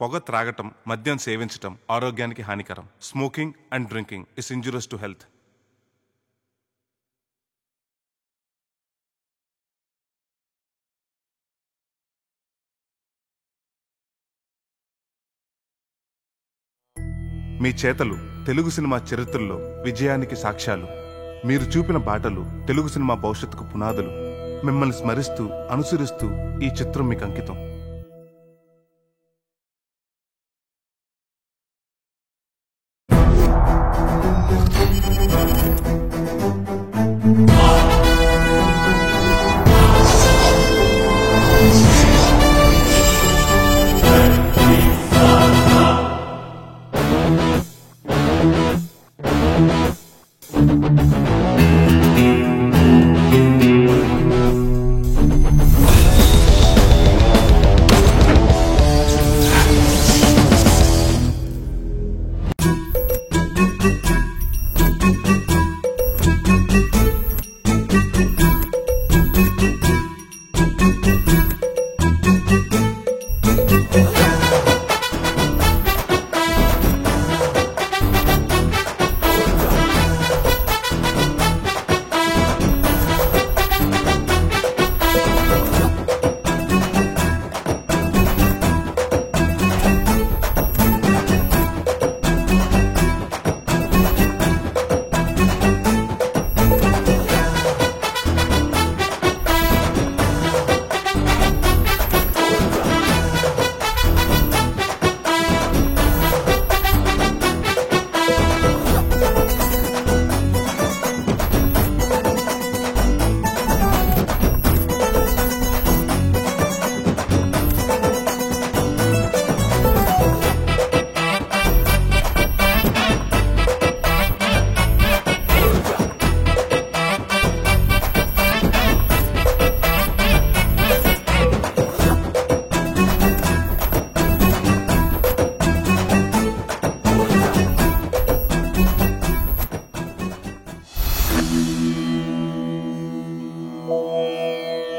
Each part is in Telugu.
పొగ త్రాగటం, మద్యం సేవించటం ఆరోగ్యానికి హానికరం. Smoking and drinking is injurious to health. మీ చేతలు తెలుగు సినిమా చరిత్రలో విజయానికి సాక్ష్యాలు. మీరు చూపిన బాటలు తెలుగు సినిమా భవిష్యత్తుకు పునాదులు. మిమ్మల్ని స్మరిస్తూ అనుసరిస్తూ ఈ చిత్రం మీకు అంకితం.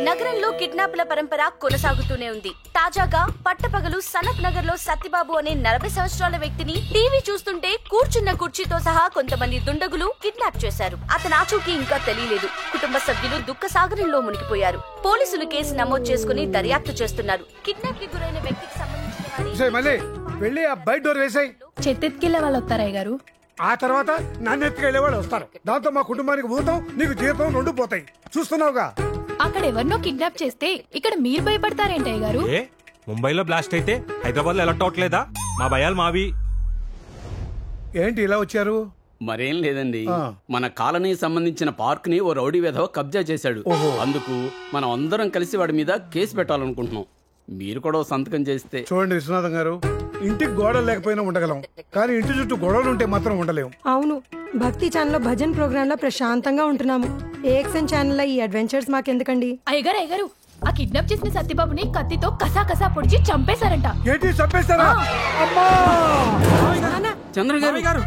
నగరంలో కిడ్నాప్ల పరంపర కొనసాగుతూనే ఉంది. తాజాగా పట్టపగలు సనత్ నగర్ లో సత్యబాబు అనే 40 సంవత్సరాల వ్యక్తిని టీవీ చూస్తుంటే కూర్చున్న కుర్చీతో సహా కొంతమంది దుండగులు కిడ్నాప్ చేశారు. అతని ఆచూకీ ఇంకా తెలియలేదు. కుటుంబ సభ్యులు దుఃఖ సాగరంలో మునిగిపోయారు. పోలీసులు కేసు నమోదు చేసుకుని దర్యాప్తు చేస్తున్నారు. కిడ్నాప్ కి గురైన వ్యక్తికి చెత్తెత్తుకెళ్లే వాళ్ళు వస్తారయ్య గారు. ఆ తర్వాత నన్ను ఎత్తుకెళ్లే వాళ్ళు వస్తారు. దాంతో మా కుటుంబానికి భూతం, నీకు జీతం 2 పోతాయి. చూస్తున్నావుగా. అక్కడ ఎవరినో కిడ్నాప్ చేస్తే ఇక్కడ మీరు భయపడతారేంటయ్య గారు? ముంబైలో బ్లాస్ట్ అయితే హైదరాబాద్ లో అలర్ట్ అవట్లేదా? మా భయాలు మావి. ఏంటి ఇలా వచ్చారు? మరేం లేదండి, మన కాలనీ సంబంధించిన పార్క్ ని ఓ రౌడీ వెధవ కబ్జా చేశాడు. అందుకు మనం అందరం కలిసి వాడి మీద కేసు పెట్టాలనుకుంటున్నాం. మీరు కూడా సంతకం చేస్తే. చూడండి విశ్వనాథం గారు, ఇంటికి గోడలు లేకపోయినా ఉండగలం, కానీ ఇంటి చుట్టూ గొడవలు ఉంటే మాత్రం ఉండలేము. అవును, భక్తి ఛానల్ భజన్ ప్రోగ్రామ్ లో ప్రశాంతంగా ఉంటున్నాము. ఏఎక్స్ఎన్ ఛానల్ ఈ అడ్వెంచర్స్ మాకెందుకండి? అయ్యగారు ఆ కిడ్నాప్ చేసిన సత్యబాబుని కత్తితో కసా కసా పొడిచి చంపేశారంట. ఏంటి చంపేశారా? చంద్ర గారు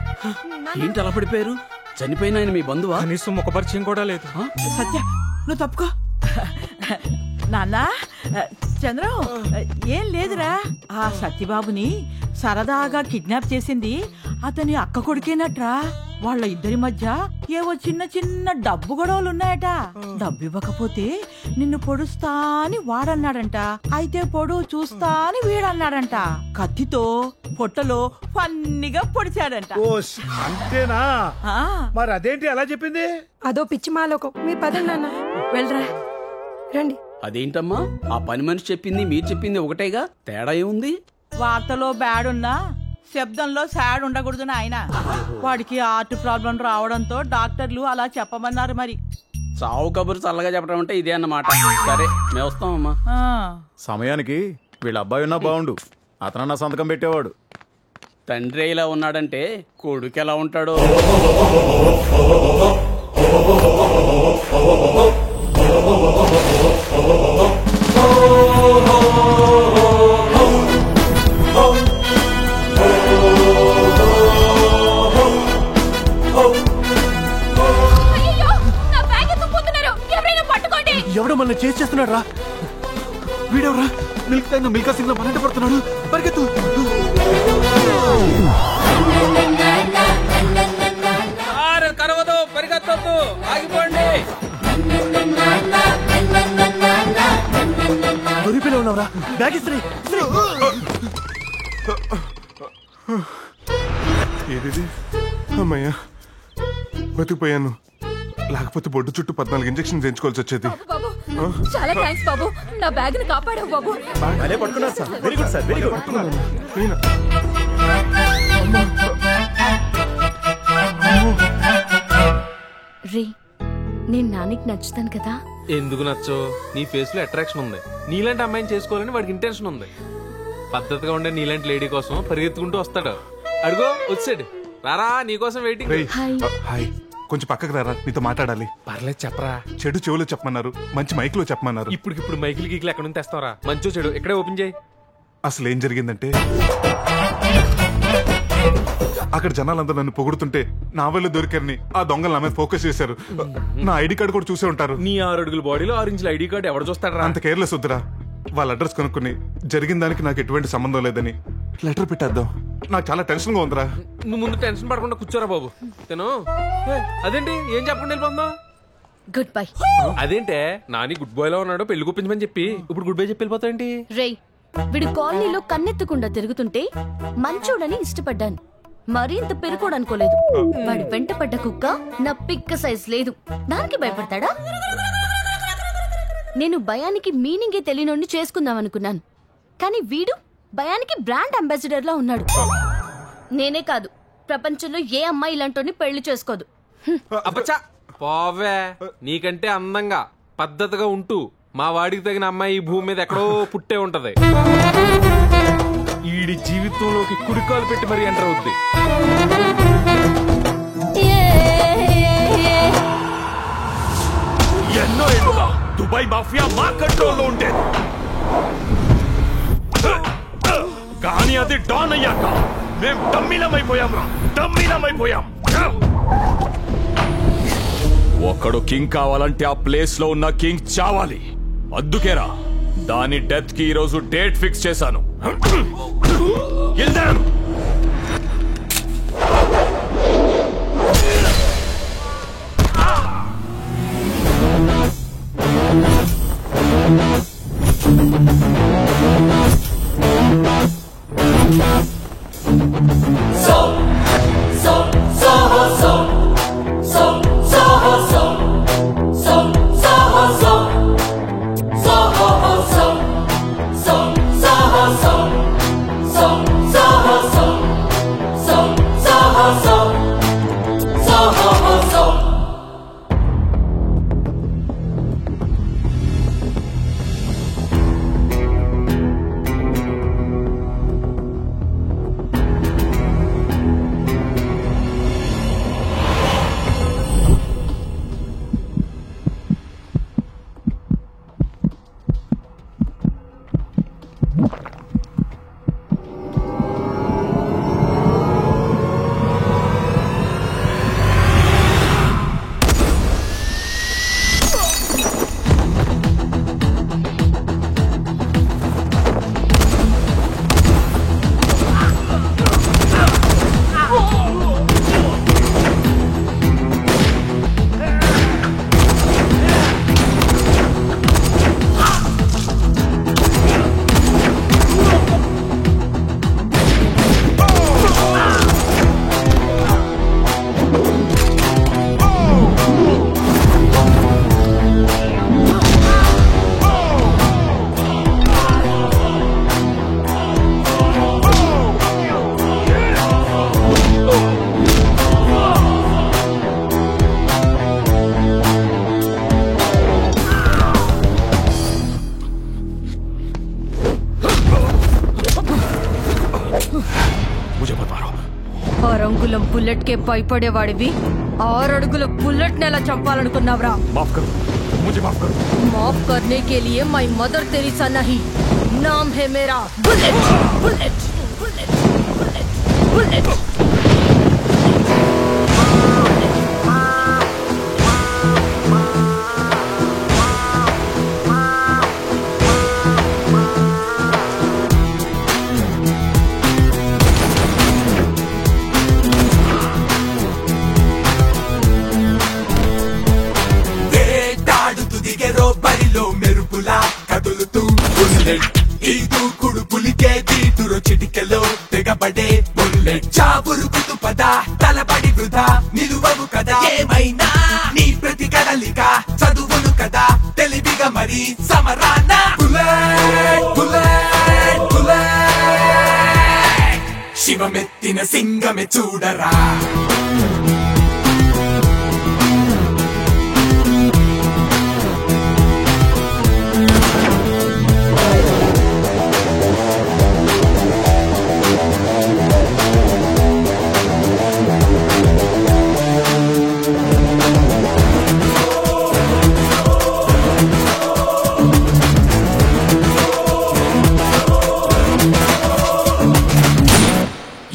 ఏంటి అలా పడిపోయారు? చనిపోయిన ఆయన మీ బంధువా? కనీసం ముఖ పరిచయం కూడా లేదు. సత్య, నువ్వు తప్పుకో. నాన్న చంద్రం, ఏం లేదురా. ఆ సత్యబాబుని సరదాగా కిడ్నాప్ చేసింది అతని అక్క కొడుకేనట్రా. వాళ్ళ ఇద్దరి మధ్య ఏవో చిన్న చిన్న డబ్బు గొడవలున్నాయట. డబ్బు ఇవ్వకపోతే నిన్ను పొడుస్తా అని వాడన్నాడంట. అయితే పొడువు చూస్తా అని వీడన్నాడంట. కత్తితో పొట్టలో ఫన్నీగా పొడిచాడంట. అంతేనా? మరి అదేంటి అలా చెప్పింది? అదో పిచ్చి మాలోకం. మీ పదండి నాన్న. వెళ్ళరా, రండి. అదేంటమ్మా, ఆ పని మనిషి చెప్పింది మీరు చెప్పింది ఒకటేగా, తేడా ఏముంది? వార్తలో బ్యాడ్ ఉన్నా శబ్దంలో సాడ్ ఉండకూడదు ఆయన. వాడికి హార్ట్ ప్రాబ్లం రావడంతో డాక్టర్లు అలా చెప్పమన్నారు. మరి సావు కబురు చల్లగా చెప్పడం అంటే ఇదే అన్నమాట. సరే, మేము వస్తామమ్మా. సమయానికి వీళ్ళ అబ్బాయి ఉన్నా బాగుండు, అతనన్నా సంతకం పెట్టేవాడు. తండ్రి ఇలా ఉన్నాడంటే కొడుకు ఎలా ఉంటాడో. ఎవడో మన చేసి చేస్తున్నాడు రా. వీడెవరా? మిల్క్ సింగ్ లో పన్నెండు పడుతున్నాడు. పరిగెత్తు. కరవదు, పరిగెత్తొద్దు, ఆగిపోండి. ఏది అమ్మయ్యా బతికిపోయాను. లేకపోతే బొడ్డు చుట్టూ 14 ఇంజెక్షన్ చేయించుకోవాల్సి వచ్చేది. బాబు చాలా థ్యాంక్స్ బాబు, నా బ్యాగ్ ని కాపాడావు బాబు. రే, నేను నానికి నచ్చుతాను కదా. ఎందుకు నచ్చో? నీ ఫేస్ లో అట్రాక్షన్ ఉంది. నీలాంటి అమ్మాయిని చేసుకోవాలని వాడికి ఇంటెన్షన్ ఉంది. పద్ధతిగా ఉండే నీలాంటి లేడీ కోసం పరిగెత్తుకుంటూ వస్తాడు. అడుగో వచ్చాడు. రారా, నీకోసం వెయిటింగ్. హాయ్, కొంచెం పక్కకు రారా, నీతో మాట్లాడాలి. పర్లేదు చెప్పరా. చెడు చెవులో చెప్పమన్నారు, మంచి మైక్ లో చెప్పమన్నారు. ఇప్పుడు మైకిల్ గీకిలు ఎక్కడ నుంచి తెస్తావరా? మంచో చెడు ఇక్కడే ఓపెన్ చేయి. అసలు ఏం జరిగిందంటే, అక్కడ జనాలందరూ నన్ను పొగుడుతుంటే నా వల్ల దొరికారని ఆ దొంగలు నా మీద ఫోకస్ చేశారు. నా ఐడి కార్డు కూడా చూసే ఉంటారు. నీ 6 అడుగుల బాడీలో 6 ఇంచుల ఐడి కార్డు ఎవరు చూస్తాడరా? అంత కేర్లెస్ వద్దురా. వాళ్ళ అడ్రస్ కనుక్కుని జరిగిన దానికి నాకు ఎటువంటి సంబంధం లేదని లెటర్ పెట్టేద్దాం. నాకు చాలా టెన్షన్ గా ఉందిరా. నువ్వు ముందు టెన్షన్ పడకుండా కూర్చోరా బాబు. అదేంటి ఏం చెప్పకుండా వెళ్ళిపోతావు? Good bye. అదేంటే నాని గుడ్ బాయ్ లో ఉన్నాడు, పెళ్లి గుప్పించమని చెప్పి ఇప్పుడు గుడ్ బై చెప్పి వెళ్ళిపోతావేంటి? రేయ్, వీడు కాలనీలో కన్నెత్తకుండా తిరుగుతుంటే మంచోడని ఇష్టపడ్డాను. మరీ ఇంత పెరుకోడనుకోలేదు. వాడు వెంట పడ్డ కుక్క నా పిక్క సైజ్ లేదు, దానికి భయపడతాడా? నేను భయానికి మీనింగే తెలియనోడిని చేసుకుందాం అనుకున్నాను, కానీ వీడు భయానికి బ్రాండ్ అంబాసిడర్ లా ఉన్నాడు. నేనే కాదు, ప్రపంచంలో ఏ అమ్మాయి ఇలాంటి పెళ్లి చేసుకోదు. అబ్బచ్చా పోవే. నీకంటే అందంగా పద్ధతిగా ఉంటూ మా వాడికి తగిన అమ్మాయి ఈ భూమి మీద ఎక్కడో పుట్టే ఉంటది. ఈడి జీవితంలోకి కుడికాలు పెట్టి మరీ ఎంటర్ అవుద్ది. ఎన్నో ఏళ్ళుగా దుబాయ్ మాఫియా మా కంట్రోల్లో ఉండేది, కానీ అది డాన్ అయ్యాక మేం డమ్మీలమైపోయాం. ఒకడు కింగ్ కావాలంటే ఆ ప్లేస్ లో ఉన్న కింగ్ చావాలి. అందుకేరా దాని డెత్ కి ఈరోజు డేట్ ఫిక్స్ చేశాను. రంగులం బుల్లెట్ కే భయపడేవాడివి 6 అడుగుల బుల్లెట్ నెలా చంపాలనుకున్నావురా? माफ करो, मुझे माफ करो। माफ करने के लिए मैं मदर तेरेसा नहीं, नाम है मेरा bullet bullet bullet bullet bullet. Bullet ఈ దూకుడు పులికే తీటురు చిటికెలో తెగబడే బుల్లెట్ చాపురుకుతు పద తలబడి వృధా నిలువవు కదా ఏమైనా నీ ప్రతి కదలిక చదువును కదా తెలివిగా మరి సమరాన బుల్లెట్ బుల్లెట్ బుల్లెట్ శివమెత్తిన సింగమే చూడరా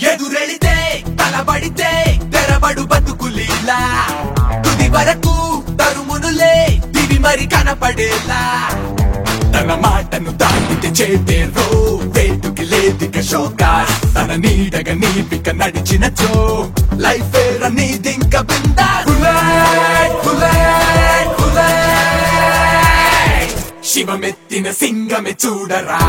ఎదురెళితే తలబడితే తెరబడు బతుకులీలా తుది వరకు తరుమునులే దివి మరి కనపడేలా తన మాటను దాటితే చేతేరో వేటుకి లేదిక షోకాస్ తన నీడగా నీపిక నడిచినచో లైఫ్ నీదింక బిందా బుల్లెట్ బుల్లెట్ బుల్లెట్ శివమెత్తిన సింగమే చూడరా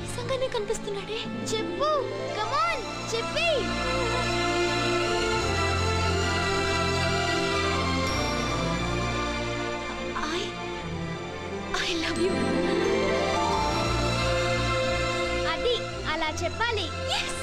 నిజంగానే కనిపిస్తున్నాడే చెప్పు కమాన్ చెప్పి ఐ లవ్ యు అది అలా చెప్పాలి yes